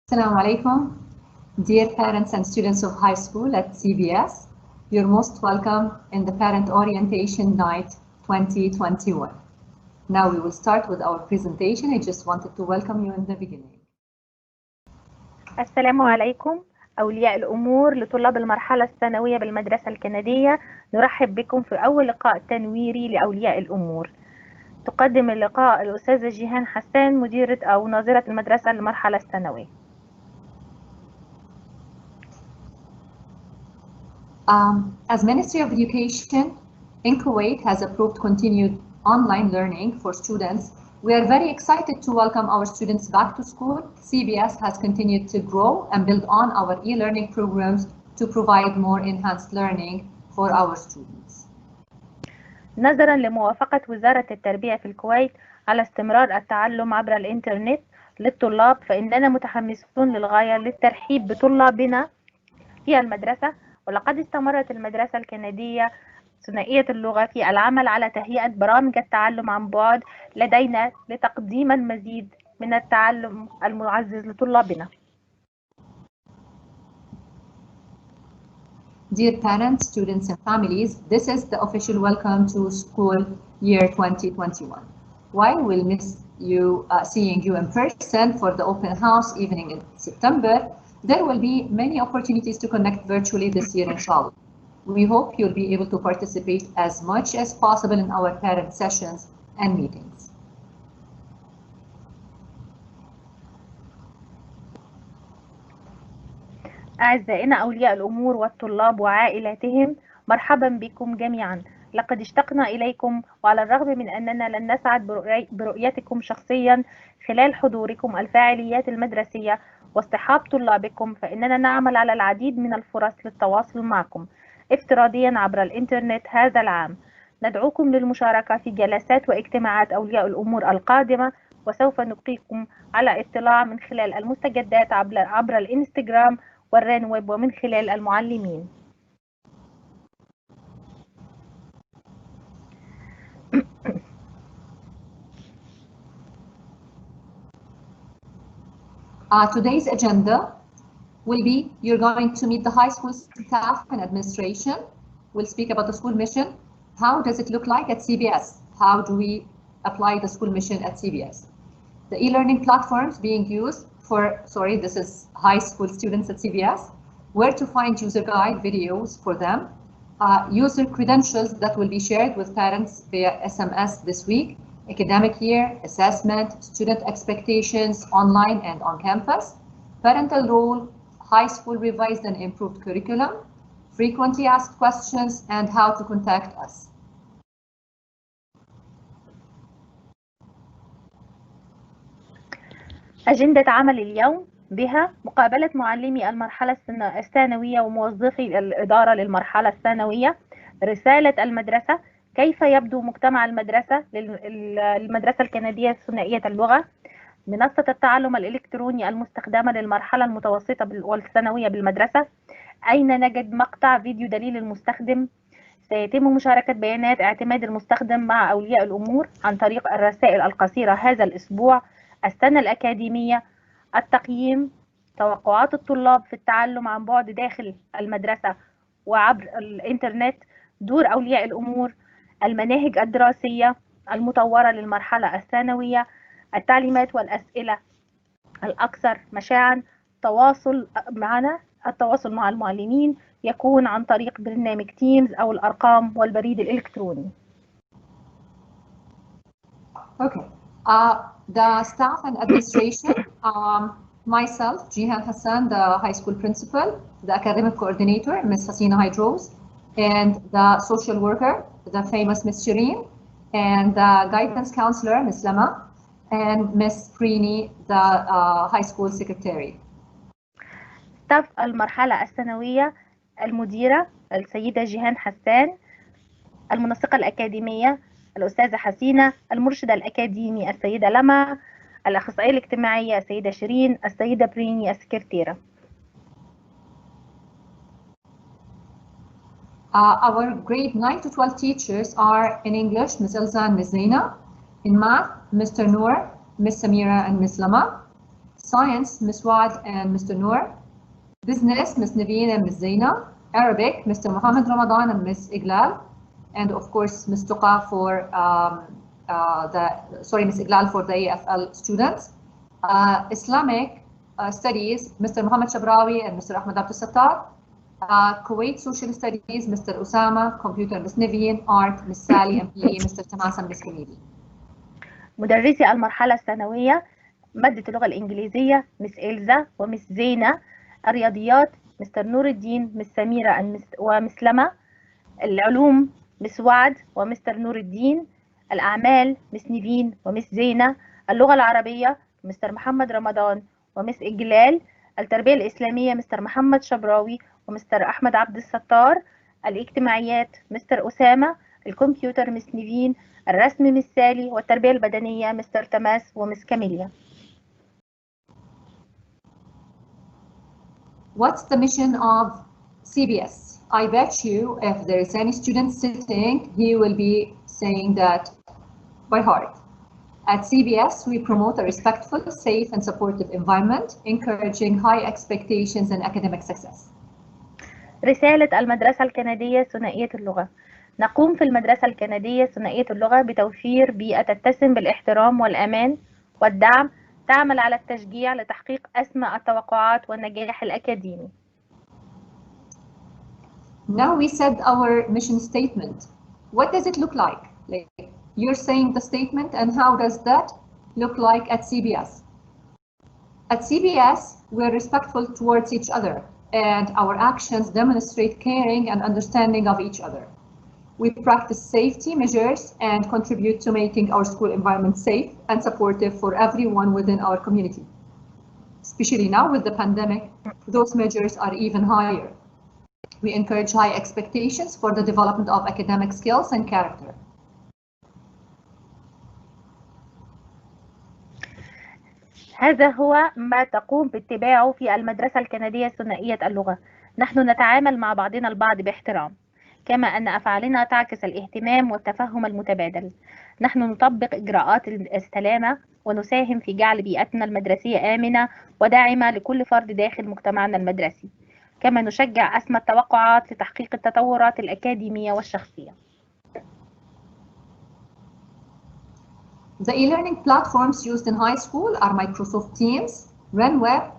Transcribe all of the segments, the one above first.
Assalamu alaikum, dear parents and students of high school at CBS. You're most welcome in the Parent Orientation Night 2021. Now we will start with our presentation. I just wanted to welcome you in the beginning. السلام عليكم أولياء الأمور لطلاب المرحلة الثانوية بالمدرسة الكندية. نرحب بكم في أول لقاء تنويري لأولياء الأمور. تقدم اللقاء الأستاذة جيهان حسان مديرة أو ناظرة المدرسة للمرحلة الثانوية. As Ministry of Education in Kuwait has approved continued online learning for students, we are very excited to welcome our students back to school. CBS has continued to grow and build on our e-learning programs to provide more enhanced learning for our students. نظرا لموافقة وزارة التربية في الكويت على استمرار التعلم عبر الإنترنت للطلاب، فإننا متحمسون للغاية للترحيب بطلابنا في المدرسة. ولقد استمرت المدرسة الكندية ثنائية اللغة في العمل على تهيئة برامج التعلم عن بعد لدينا لتقديم المزيد من التعلم المعزز لطلابنا. Dear parents, students and families, this is the official welcome to school year 2021. While we'll miss you seeing you in person for the open house evening in September, there will be many opportunities to connect virtually this year, inshallah. We hope you'll be able to participate as much as possible in our parent sessions and meetings. أعزائنا أولياء الأمور والطلاب وعائلاتهم، مرحبا بكم جميعا. لقد اشتقنا إليكم، وعلى الرغم من أننا لن نسعد برؤيتكم شخصيا خلال حضوركم الفعاليات المدرسية واصطحاب طلابكم، فإننا نعمل على العديد من الفرص للتواصل معكم افتراضيا عبر الإنترنت هذا العام. ندعوكم للمشاركة في جلسات واجتماعات أولياء الأمور القادمة، وسوف نبقيكم على اطلاع من خلال المستجدات عبر الإنستغرام والران ويب ومن خلال المعلمين. Today's agenda will be, you're going to meet the high school staff and administration. We'll speak about the school mission. How does it look like at CBS? How do we apply the school mission at CBS? The e-learning platforms being used for, this is high school students at CBS. Where to find user guide videos for them. User credentials that will be shared with parents via SMS this week. Academic year, assessment, student expectations online and on campus. Parental role, high school revised and improved curriculum. Frequently asked questions and how to contact us. أجندة عمل اليوم بها مقابلة معلمي المرحلة الثانوية وموظفي الإدارة للمرحلة الثانوية. رسالة المدرسة، كيف يبدو مجتمع المدرسة الكندية ثنائية اللغة. منصة التعلم الإلكتروني المستخدمة للمرحلة المتوسطة والثانوية بالمدرسة. أين نجد مقطع فيديو دليل المستخدم. سيتم مشاركة بيانات اعتماد المستخدم مع أولياء الأمور عن طريق الرسائل القصيرة هذا الأسبوع. السنة الأكاديمية، التقييم، توقعات الطلاب في التعلم عن بعد داخل المدرسة وعبر الإنترنت، دور أولياء الأمور، المناهج الدراسية المطورة للمرحلة الثانوية، التعليمات والأسئلة الأكثر مشاعاً. التواصل مع المعلمين يكون عن طريق برنامج تيمز أو الأرقام والبريد الإلكتروني. Okay. The staff and administration, myself, Jihan Hassan, the high school principal, the academic coordinator, Ms. Hasina Hydros, and the social worker, the famous Ms. Shireen, and the guidance counselor, Ms. Lama, and Ms. Preeni, the high school secretary. staff المرحلة الثانوية، المديرة السيدة جيهان حسان، المنسقة الأكاديمية الأستاذة حسينة، المرشدة الأكاديمي السيدة لما، الأخصائية الاجتماعية السيدة شيرين، السيدة بريني السكرتيرة. Our grade 9 to 12 teachers are in English, Ms. Elza and Ms. Zaina. In math, Mr. Noor, Ms. Samira and Ms. Lama. Science, Ms. Wad and Mr. Noor. Business, Ms. Naveen and Ms. Zaina. Arabic, Mr. Mohammed Ramadan and Ms. Iglal. And of course, Ms. Tuqa for Ms. Iglal for the AFL students. Islamic Studies, Mr. Mohammed Shabrawi and Mr. Ahmed Abdul Sattar. Kuwait Social Studies, Mr. Osama. Computer, Ms. Naveen. Art, Ms. Sally. and PE, Mr. Tamas and Ms. Kamili. مدرسي المرحلة الثانوية مادة اللغة الإنجليزية مس إلزا ومس زينة. الرياضيات مستر نور الدين، مس سميرة ومس لما. العلوم مس وعد ومستر نور الدين. الأعمال مس نيفين ومس زينة. اللغة العربية مستر محمد رمضان ومس إجلال. التربية الإسلامية مستر محمد شبراوي ومستر أحمد عبد الستار. الاجتماعيات مستر أسامة. الكمبيوتر مس نيفين. الرسم مس سالي. والتربية البدنية مستر تماس ومس كاميليا. What's the mission of CBS? I bet you if there is any student sitting, he will be saying that by heart. At CBS, we promote a respectful, safe, and supportive environment, encouraging high expectations and academic success. رسالة المدرسة الكندية ثنائية اللغة. نقوم في المدرسة الكندية ثنائية اللغة بتوفير بيئة تتسم بالاحترام والأمان والدعم، تعمل على التشجيع لتحقيق أسمى التوقعات والنجاح الأكاديمي. Now we said our mission statement. What does it look like? You're saying the statement, and how does that look like at CBS? At CBS, we're respectful towards each other, and our actions demonstrate caring and understanding of each other. We practice safety measures and contribute to making our school environment safe and supportive for everyone within our community. Especially now with the pandemic, those measures are even higher. We encourage high expectations for the development of academic skills and character. هذا هو ما تقوم باتباعه في المدرسة الكندية ثنائية اللغة. نحن نتعامل مع بعضنا البعض باحترام، كما أن أفعالنا تعكس الاهتمام والتفهم المتبادل. نحن نطبق إجراءات السلامة ونساهم في جعل بيئتنا المدرسية آمنة وداعمة لكل فرد داخل مجتمعنا المدرسي، كما نشجع أسمى التوقعات لتحقيق التطورات الأكاديمية والشخصية. The e-learning platforms used in high school are Microsoft Teams, RenWeb,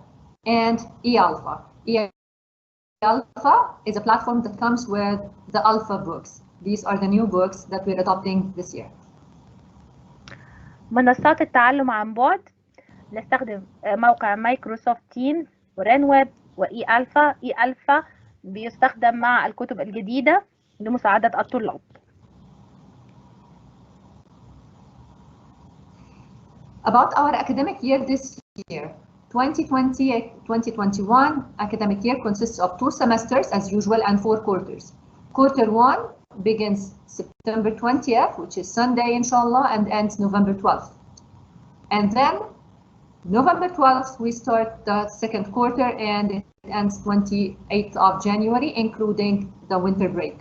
and eAlpha. eAlpha is a platform that comes with the Alpha books. These are the new books that we're adopting this year. منصات التعلم عن بعد نستخدم موقع مايكروسوفت تيمز ورنويب وإي-ألفا. إي-ألفا بيستخدم مع الكتب الجديدة لمساعدة الطلاب. About our academic year this year, 2020-2021 academic year consists of 2 semesters as usual and 4 quarters. Quarter 1 begins September 20th, which is Sunday, inshallah, and ends November 12th. And then November 12th, we start the second quarter, and it ends 28th of January, including the winter break.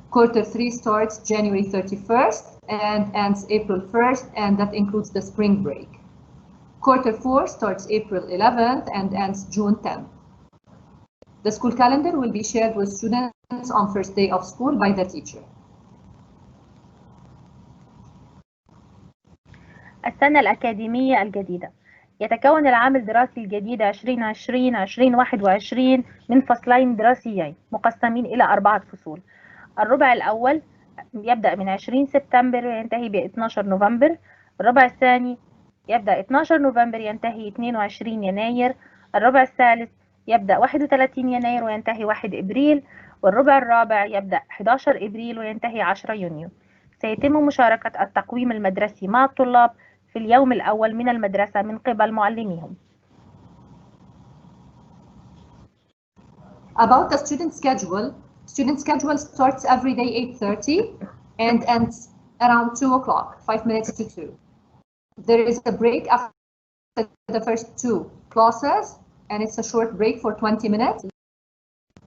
Quarter 3 starts January 31st and ends April 1st, and that includes the spring break. Quarter 4 starts April 11th and ends June 10th. The school calendar will be shared with students on first day of school by the teacher. السنة الأكاديمية الجديدة. يتكون العام الدراسي الجديد 2020-2021 من فصلين دراسيين مقسمين إلى 4 فصول. الربع الأول يبدأ من 20 سبتمبر وينتهي ب 12 نوفمبر. الربع الثاني يبدأ 12 نوفمبر ينتهي 22 يناير. الربع الثالث يبدأ 31 يناير وينتهي 1 إبريل. والربع الرابع يبدأ 11 إبريل وينتهي 10 يونيو. سيتم مشاركة التقويم المدرسي مع الطلاب في اليوم الأول من المدرسة من قبل معلميهم. About the student schedule starts every day 8:30 and ends around 2 o'clock, 5 minutes to 2. There is a break after the first 2 classes, and it's a short break for 20 minutes.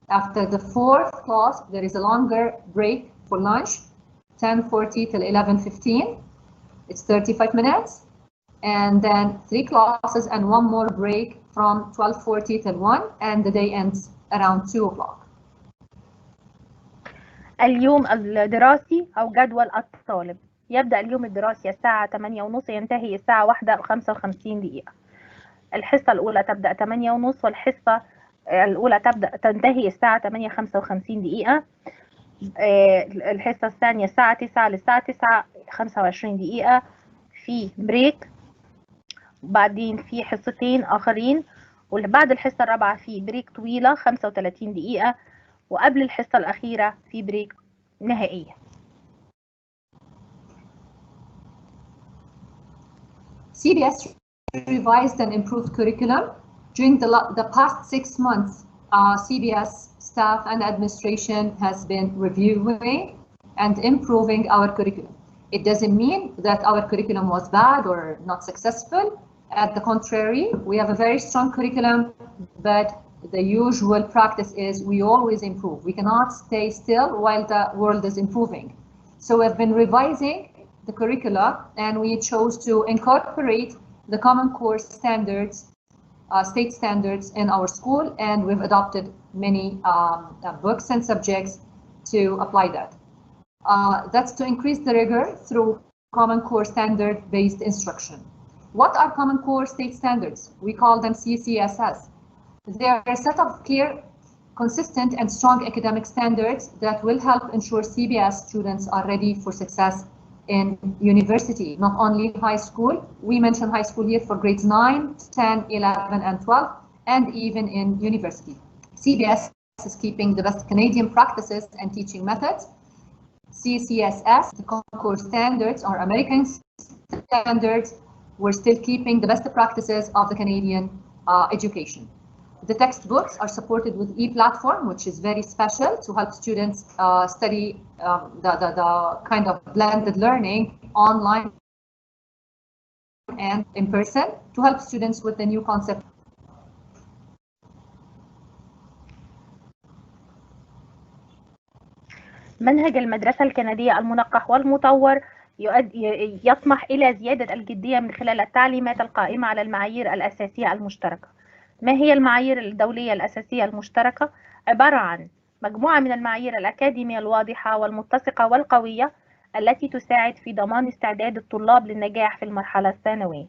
After the 4th class, there is a longer break for lunch, 10:40 till 11:15. It's 35 minutes. and then 3 classes and 1 more break from 12:40 till 1, and the day ends around 2 o'clock. اليوم الدراسي أو جدول الطالب. يبدأ اليوم الدراسي الساعة 8:30 ينتهي الساعة 1:55. الحصة الأولى تبدأ 8:30 والحصة الأولى تنتهي الساعة 8:55. الحصة الثانية الساعة 9 للساعة 9:25 في بريك، وبعدين في حصتين آخرين، وبعد الحصة الرابعة في بريك طويلة 35 دقيقة، وقبل الحصة الأخيرة في بريك نهائية. CBS revised and improved curriculum. During the past 6 months, CBS staff and administration has been reviewing and improving our curriculum. It doesn't mean that our curriculum was bad or not successful. At the contrary, we have a very strong curriculum, but the usual practice is we always improve. We cannot stay still while the world is improving. So we've been revising the curricula, and we chose to incorporate the Common Core standards, state standards in our school, and we've adopted many books and subjects to apply that. That's to increase the rigor through Common Core standard-based instruction. What are Common Core state standards? We call them CCSS. They are a set of clear, consistent, and strong academic standards that will help ensure CBS students are ready for success in university, not only high school. We mention high school here for grades 9, 10, 11, and 12, and even in university. CBS is keeping the best Canadian practices and teaching methods. CCSS, the Core standards, are American standards. We're still keeping the best practices of the Canadian education. The textbooks are supported with e-platform, which is very special to help students study the kind of blended learning online and in person to help students with the new concept. منهج المدرسة الكندية المنقح والمطور يطمح إلى زيادة الجدية من خلال التعليمات القائمة على المعايير الأساسية المشتركة. ما هي المعايير الدولية الأساسية المشتركة؟ عبارة عن مجموعة من المعايير الأكاديمية الواضحة والمتسقة والقوية التي تساعد في ضمان استعداد الطلاب للنجاح في المرحلة الثانوية.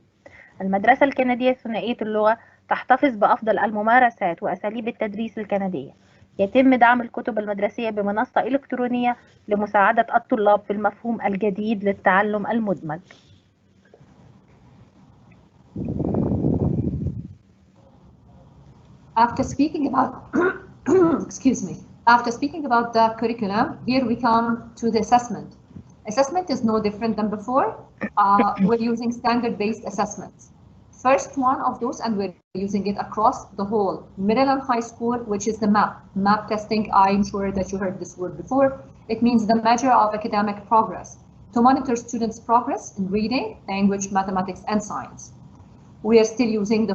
المدرسة الكندية ثنائية اللغة تحتفظ بأفضل الممارسات وأساليب التدريس الكندية. يتم دعم الكتب المدرسية بمنصة إلكترونية لمساعدة الطلاب في المفهوم الجديد للتعلم المدمج. After speaking about After speaking about the curriculum, here we come to the assessment. Assessment is no different than before. We're using standard-based assessments. First one of those, and we're using it across the whole middle and high school, which is the MAP testing. I'm sure that you heard this word before. It means the measure of academic progress to monitor students' progress in reading, language, mathematics, and science. We are still using the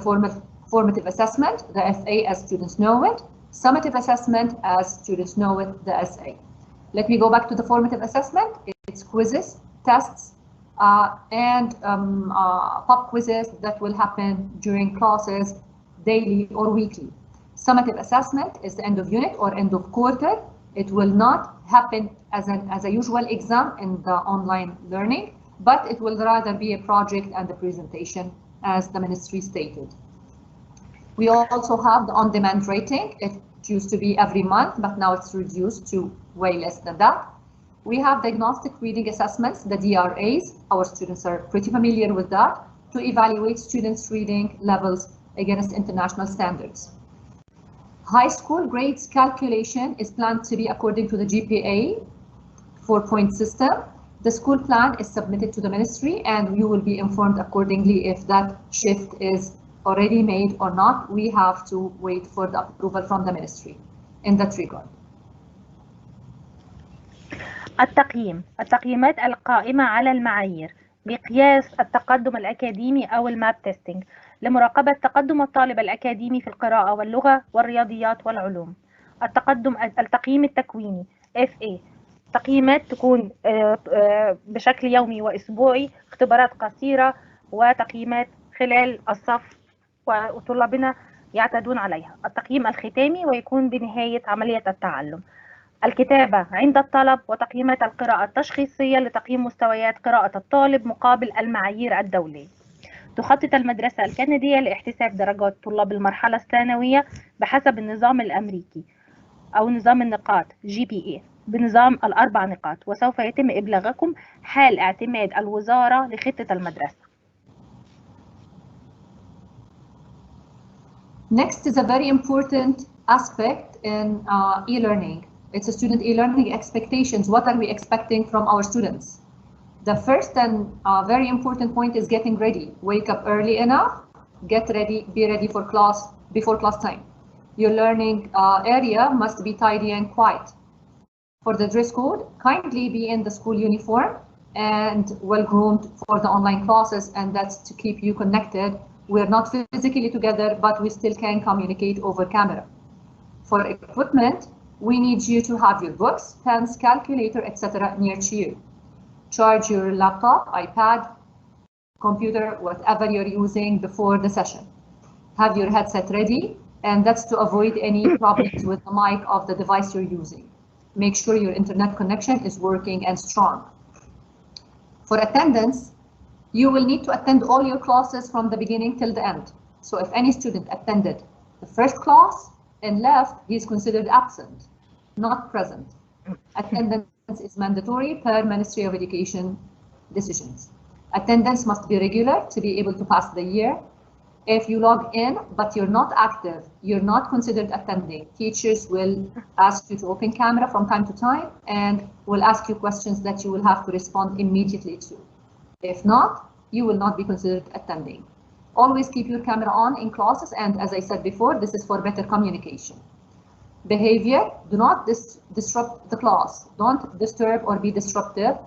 formative assessment, the FA as students know it, summative assessment as students know it, the SA. Let me go back to the formative assessment. It's quizzes, tests, and pop quizzes that will happen during classes daily or weekly. Summative assessment is the end of unit or end of quarter. It will not happen as a usual exam in the online learning, but it will rather be a project and a presentation, as the ministry stated. We also have the on-demand rating. It used to be every month, but now it's reduced to way less than that. We have diagnostic reading assessments, the DRAs. Our students are pretty familiar with that, to evaluate students' reading levels against international standards. High school grades calculation is planned to be according to the GPA 4-point system. The school plan is submitted to the ministry, and you will be informed accordingly if that shift is already made or not. We have to wait for the approval from the ministry in that regard. التقييمات القائمة على المعايير بقياس التقدم الأكاديمي أو الماب تيستينج لمراقبة تقدم الطالب الأكاديمي في القراءة واللغة والرياضيات والعلوم. التقييم التكويني FA، تقييمات تكون بشكل يومي وأسبوعي، اختبارات قصيرة، وتقييمات خلال الصف وطلابنا يعتادون عليها. التقييم الختامي ويكون بنهاية عملية التعلم. الكتابة عند الطلب وتقييمات القراءة التشخيصية لتقييم مستويات قراءة الطالب مقابل المعايير الدولية. تخطط المدرسة الكندية لاحتساب درجات طلاب المرحلة الثانوية بحسب النظام الأمريكي أو نظام النقاط GPA بنظام الأربع نقاط، وسوف يتم إبلاغكم حال اعتماد الوزارة لخطة المدرسة. Next is a very important aspect in e-learning. It's a student e-learning expectations. What are we expecting from our students? The first and very important point is getting ready. Wake up early enough, get ready, be ready for class before class time. Your learning area must be tidy and quiet. For the dress code, kindly be in the school uniform and well-groomed for the online classes, and that's to keep you connected. We're not physically together, but we still can communicate over camera. For equipment, we need you to have your books, pens, calculator, etc. near to you. Charge your laptop, iPad, computer, whatever you're using before the session. Have your headset ready, and that's to avoid any problems with the mic of the device you're using. Make sure your internet connection is working and strong. For attendance, you will need to attend all your classes from the beginning till the end. So if any student attended the first class and left, he is considered absent, not present. Attendance is mandatory per Ministry of Education decisions. Attendance must be regular to be able to pass the year. If you log in, but you're not active, you're not considered attending. Teachers will ask you to open camera from time to time and will ask you questions that you will have to respond immediately to. If not, you will not be considered attending. Always keep your camera on in classes, and as I said before, this is for better communication. Behavior, do not disrupt the class. Don't disturb or be disruptive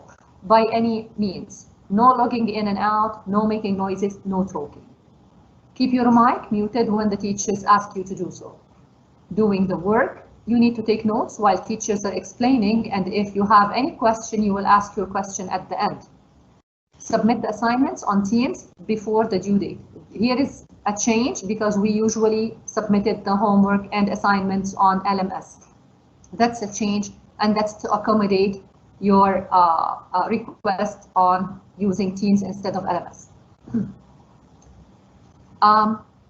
by any means. No logging in and out, no making noises, no talking. Keep your mic muted when the teachers ask you to do so. Doing the work, you need to take notes while teachers are explaining, and if you have any question, you will ask your question at the end. Submit the assignments on Teams before the due date. Here is a change because we usually submitted the homework and assignments on LMS. That's a change, and that's to accommodate your request on using Teams instead of LMS.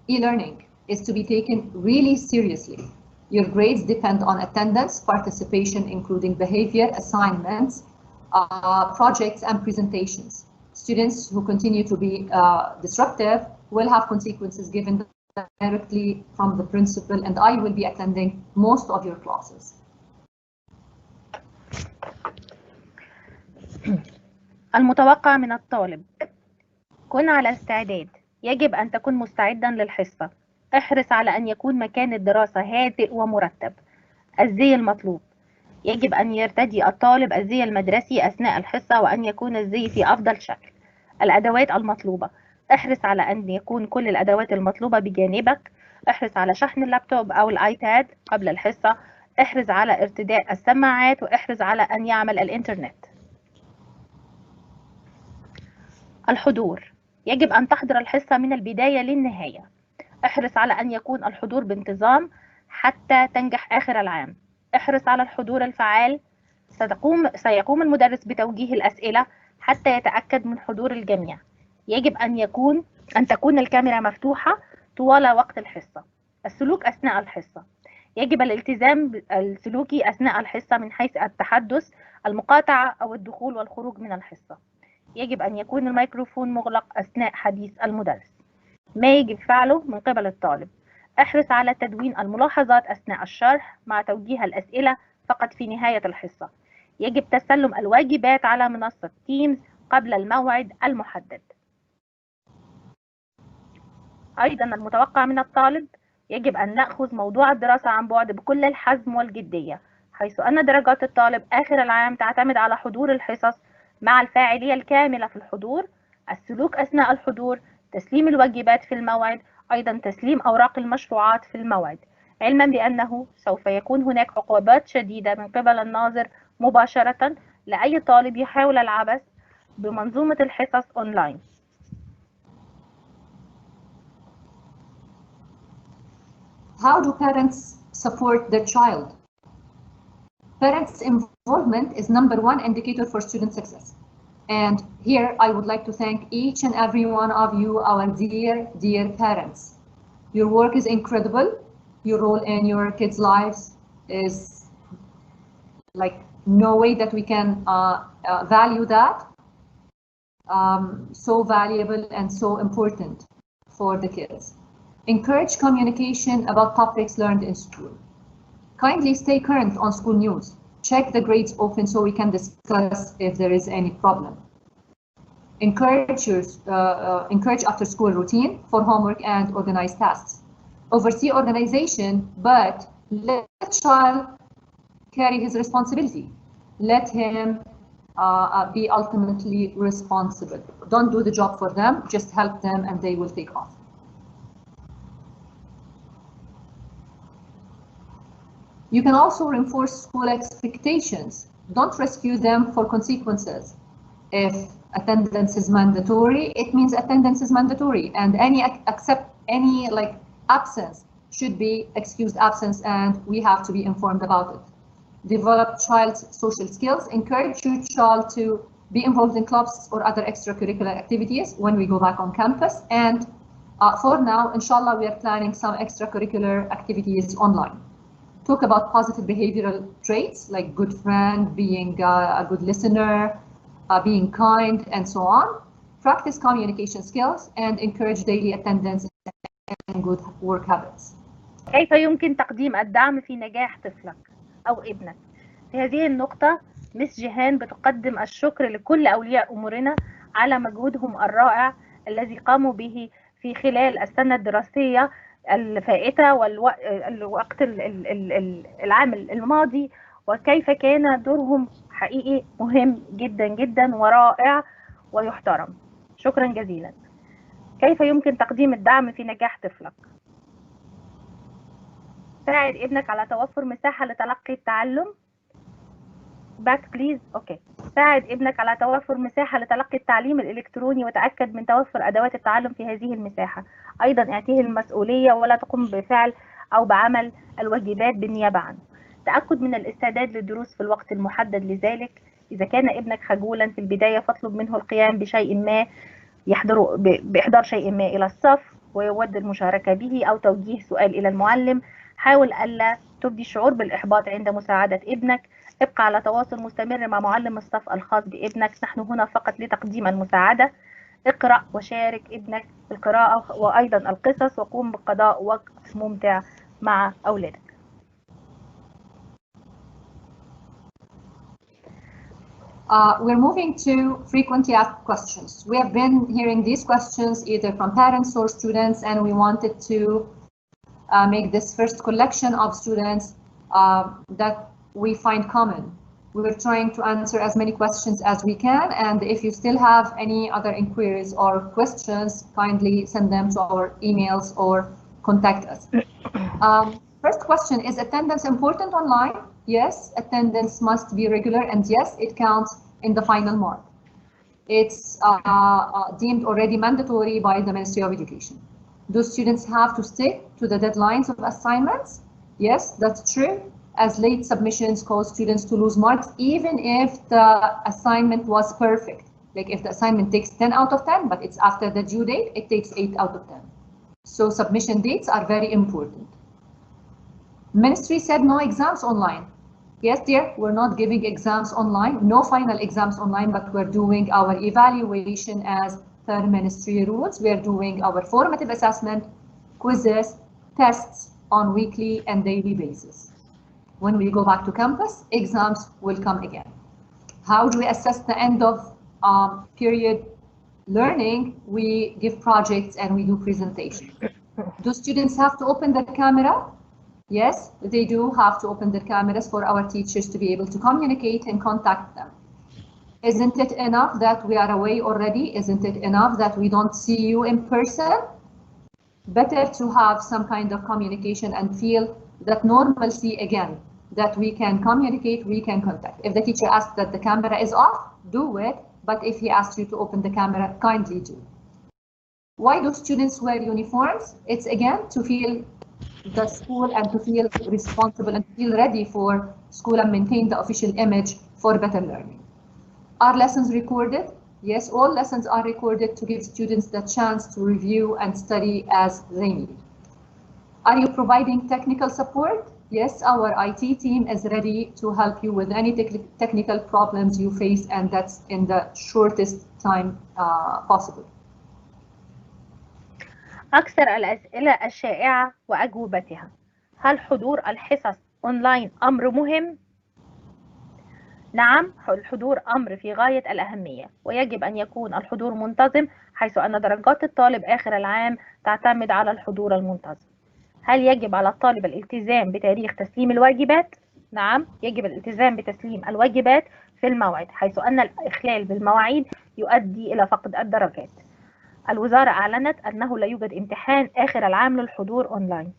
E-learning is to be taken really seriously. Your grades depend on attendance, participation, including behavior, assignments, projects, and presentations. Students who continue to be disruptive will have consequences given directly from the principal, and I will be attending most of your classes. المتوقع من الطالب: كن على استعداد. يجب أن تكون مستعدا للحصة. احرص على أن يكون مكان الدراسة هادئ ومرتب. الزي المطلوب: يجب أن يرتدي الطالب الزي المدرسي أثناء الحصة وأن يكون الزي في أفضل شكل. الأدوات المطلوبة: احرص على أن يكون كل الأدوات المطلوبة بجانبك. احرص على شحن اللابتوب أو الآيباد قبل الحصة. احرص على ارتداء السماعات، واحرص على أن يعمل الإنترنت. الحضور: يجب أن تحضر الحصة من البداية للنهاية. احرص على أن يكون الحضور بانتظام حتى تنجح آخر العام. احرص على الحضور الفعال. سيقوم المدرس بتوجيه الأسئلة حتى يتأكد من حضور الجميع. يجب أن تكون الكاميرا مفتوحة طوال وقت الحصة. السلوك أثناء الحصة: يجب الالتزام السلوكي أثناء الحصة من حيث التحدث، المقاطعة أو الدخول والخروج من الحصة. يجب أن يكون الميكروفون مغلق أثناء حديث المدرس. ما يجب فعله من قبل الطالب: احرص على تدوين الملاحظات أثناء الشرح مع توجيه الأسئلة فقط في نهاية الحصة. يجب تسلم الواجبات على منصة تيمز قبل الموعد المحدد. أيضا المتوقع من الطالب: يجب أن نأخذ موضوع الدراسة عن بعد بكل الحزم والجدية، حيث أن درجات الطالب آخر العام تعتمد على حضور الحصص مع الفاعلية الكاملة في الحضور، السلوك أثناء الحضور، تسليم الواجبات في الموعد، أيضا تسليم أوراق المشروعات في الموعد، علما بأنه سوف يكون هناك عقوبات شديدة من قبل الناظر مباشرة لأي طالب يحاول العبث بمنظومة الحصص أونلاين. How do parents support their child? Parents' involvement is #1 indicator for student success. And here I would like to thank each and every one of you, our dear parents. Your work is incredible. Your role in your kids' lives is like no way that we can value that. So valuable and so important for the kids. Encourage communication about topics learned in school. Kindly stay current on school news. Check the grades often so we can discuss if there is any problem. Encourage after-school routine for homework and organized tasks. Oversee organization, but let the child carry his responsibility. Let him be ultimately responsible. Don't do the job for them, just help them and they will take off. You can also reinforce school expectations. Don't rescue them for consequences. If attendance is mandatory, it means attendance is mandatory, and any absence should be excused absence, and we have to be informed about it. Develop child's social skills. Encourage your child to be involved in clubs or other extracurricular activities when we go back on campus. And for now, inshallah, we are planning some extracurricular activities online. Talk about positive behavioral traits like good friend, being a good listener, being kind, and so on. Practice communication skills and encourage daily attendance and good work habits. كيف يمكن تقديم الدعم في نجاح طفلك أو ابنك؟ في هذه النقطة مس جيهان بتقدم الشكر لكل أولياء أمورنا على مجهودهم الرائع الذي قاموا به في خلال السنة الدراسية الفائتة والوقت العام الماضي، وكيف كان دورهم حقيقي مهم جدا جدا ورائع ويحترم. شكرا جزيلا. كيف يمكن تقديم الدعم في نجاح طفلك؟ ساعد ابنك على توفر مساحة لتلقي التعلم. باك بليز. اوكي. ساعد ابنك على توفر مساحة لتلقي التعليم الإلكتروني وتأكد من توفر أدوات التعلم في هذه المساحة. أيضا اعطيه المسؤولية ولا تقم بفعل أو بعمل الواجبات بالنيابة عنه. تأكد من الاستعداد للدروس في الوقت المحدد لذلك. إذا كان ابنك خجولا في البداية فاطلب منه القيام بشيء ما بإحضار شيء ما إلى الصف ويود المشاركة به أو توجيه سؤال إلى المعلم. حاول ألا تبدي الشعور بالإحباط عند مساعدة ابنك. ابقى على تواصل مستمر مع معلم الصف الخاص بابنك. نحن هنا فقط لتقديم المساعدة. اقرأ وشارك ابنك في القراءة وأيضا القصص وقوم بقضاء وقت ممتع مع أولادك. We're moving to frequently asked questions. We have been hearing these questions either from parents or students, and we wanted to make this first collection of students that we find common. We're trying to answer as many questions as we can, and if you still have any other inquiries or questions, kindly send them to our emails or contact us. First question, is attendance important online? Yes, attendance must be regular, and yes, it counts in the final mark. It's deemed already mandatory by the Ministry of Education. Do students have to stick to the deadlines of assignments? Yes, that's true, as late submissions cause students to lose marks even if the assignment was perfect. Like if the assignment takes 10 out of 10, but it's after the due date, it takes 8 out of 10. So submission dates are very important. Ministry said no exams online. Yes, dear, we're not giving exams online, no final exams online, but we're doing our evaluation as per ministry rules. We're doing our formative assessment, quizzes, tests on weekly and daily basis. When we go back to campus, exams will come again. How do we assess the end of period learning? We give projects and we do presentations. Do students have to open the camera? Yes, they do have to open their cameras for our teachers to be able to communicate and contact them. Isn't it enough that we are away already? Isn't it enough that we don't see you in person? Better to have some kind of communication and feel that normalcy again, that we can communicate, we can contact. If the teacher asks that the camera is off, do it. But if he asks you to open the camera, kindly do. Why do students wear uniforms? It's again to feel the school and to feel responsible and feel ready for school and maintain the official image for better learning. Are lessons recorded? Yes, all lessons are recorded to give students the chance to review and study as they need. Are you providing technical support? Yes, our IT team is ready to help you with any technical problems you face, and that's in the shortest time possible. أكثر الأسئلة الشائعة وأجوبتها: هل حضور الحصص أونلاين أمر مهم؟ نعم، الحضور أمر في غاية الأهمية، ويجب أن يكون الحضور منتظم، حيث أن درجات الطالب آخر العام تعتمد على الحضور المنتظم. هل يجب على الطالب الالتزام بتاريخ تسليم الواجبات؟ نعم، يجب الالتزام بتسليم الواجبات في الموعد، حيث أن الإخلال بالمواعيد يؤدي إلى فقد الدرجات. الوزارة أعلنت أنه لا يوجد امتحان آخر العام للحضور أونلاين.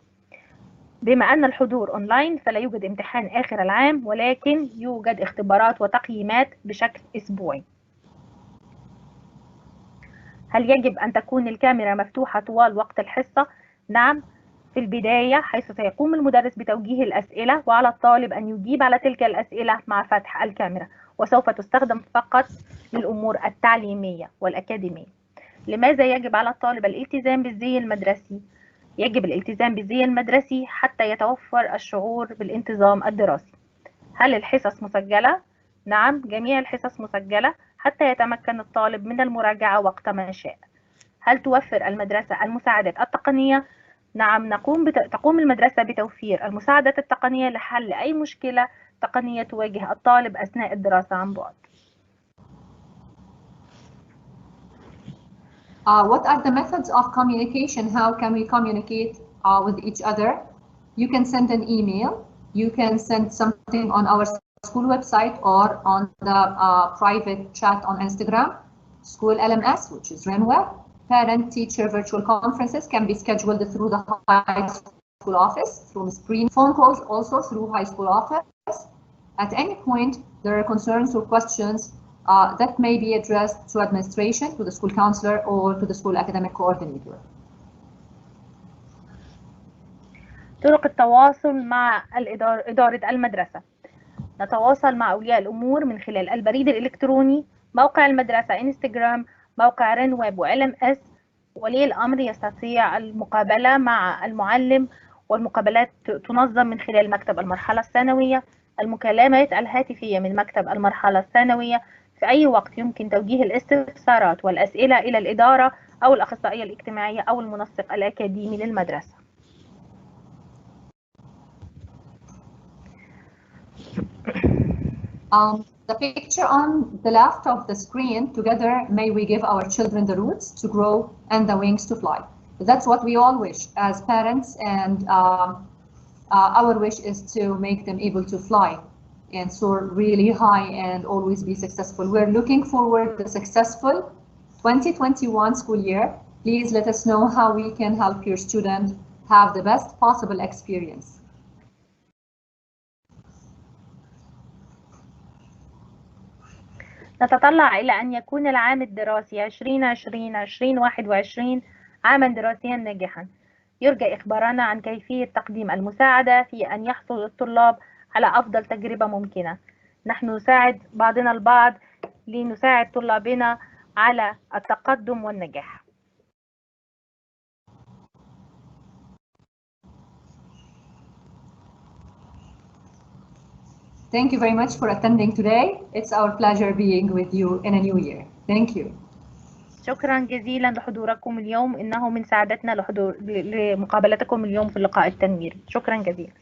بما أن الحضور أونلاين فلا يوجد امتحان آخر العام، ولكن يوجد اختبارات وتقييمات بشكل أسبوعي. هل يجب أن تكون الكاميرا مفتوحة طوال وقت الحصة؟ نعم، في البداية، حيث سيقوم المدرس بتوجيه الأسئلة، وعلى الطالب أن يجيب على تلك الأسئلة مع فتح الكاميرا، وسوف تستخدم فقط للأمور التعليمية والأكاديمية. لماذا يجب على الطالب الالتزام بالزي المدرسي؟ يجب الالتزام بالزي المدرسي حتى يتوفر الشعور بالانتظام الدراسي. هل الحصص مسجلة؟ نعم، جميع الحصص مسجلة حتى يتمكن الطالب من المراجعة وقتما شاء. هل توفر المدرسة المساعدات التقنية؟ نعم، تقوم المدرسة بتوفير المساعدات التقنية لحل أي مشكلة تقنية تواجه الطالب أثناء الدراسة عن بعد. What are the methods of communication? How can we communicate with each other? You can send an email. You can send something on our school website or on the private chat on Instagram. School LMS, which is RenWeb. Parent-teacher virtual conferences can be scheduled through the high school office, through screen phone calls, also through high school office. At any point, there are concerns or questions that may be addressed to administration, to the school counselor, or to the school academic coordinator. طرق التواصل مع إدارة المدرسة: نتواصل مع أولياء الأمور من خلال البريد الإلكتروني، موقع المدرسة إنستجرام، موقع رنواب وLMS. ولي الأمر يستطيع المقابلة مع المعلم، والمقابلات تنظم من خلال مكتب المرحلة الثانوية. المكالمات الهاتفية من مكتب المرحلة الثانوية في أي وقت يمكن توجيه الاستفسارات والأسئلة إلى الإدارة أو الأخصائية الاجتماعية أو المنسق الأكاديمي للمدرسة. The picture on the left of the screen, together may we give our children the roots to grow and the wings to fly. That's what we all wish as parents, and our wish is to make them able to fly and soar really high and always be successful. We're looking forward to a successful 2021 school year. Please let us know how we can help your student have the best possible experience. نتطلع إلى أن يكون العام الدراسي 2020-2021 عاماً دراسياً ناجحاً. يرجى إخبارنا عن كيفية تقديم المساعدة في أن يحصل الطلاب على أفضل تجربة ممكنة. نحن نساعد بعضنا البعض لنساعد طلابنا على التقدم والنجاح. Thank you very much for attending today. It's our pleasure being with you in a new year. Thank you. شكرا جزيلا لحضوركم اليوم. إنه من سعادتنا لمقابلتكم اليوم في اللقاء التنويري. شكرا جزيلا.